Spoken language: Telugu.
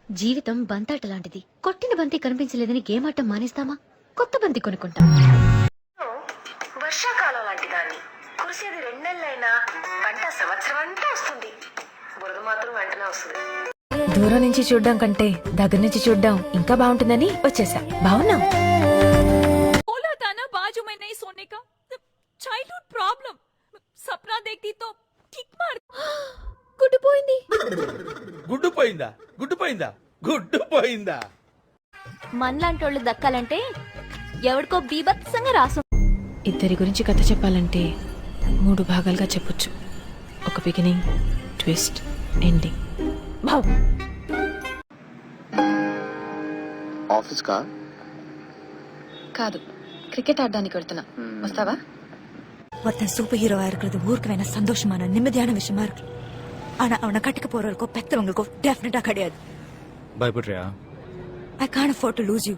జీవితం బంతాట లాంటిది. కొట్టిన బంతి కనిపించలేదని గేమ్ ఆటం మానేస్తామా? కొత్త బంతి కొనుక్కుంటాం. వర్షాకాలం లాంటి దాన్ని కురిసేది 2 నెలలైనా పంట సంవత్సరం అంతా వస్తుంది. బురద మాత్రం వెంటనే వస్తుంది. దూరం నుంచి చూడడం కంటే దగ్గర నుంచి చూడడం ఇంకా బాగుంటుందని వచ్చేసా. బాగున్నా बोला था ना बाजू में नहीं सोने का. Childhood problem. सपना देखती तो किक मार. గుడ్డిపోయింది. గుడ్డు పోయిందా మనలాంటోళ్ళు దక్కాలంటే ఎవడికో బీభత్సంగా రాసు. ఇద్దరి గురించి కథ చెప్పాలంటే 3 భాగాలుగా చెప్పొచ్చు. ఒక బిగినింగ్, ట్విస్ట్, ఎండింగ్. ఆఫీస్ కా కాదు, క్రికెట్ ఆడడానికి వెళ్తున్నా. వస్తావా? ஒருத்தன் சூப்பர் ஹீரோவா இருக்கிறது ஊருக்கு வேணா சந்தோஷமான நிம்மதியான விஷயமா இருக்கு. ஆனா அவனை கட்டிக்க போறவங்களுக்கோ பெத்தவங்களுக்கோ டெஃபினட்டா கிடையாது. பயப்படுறியா? I can't afford to lose you.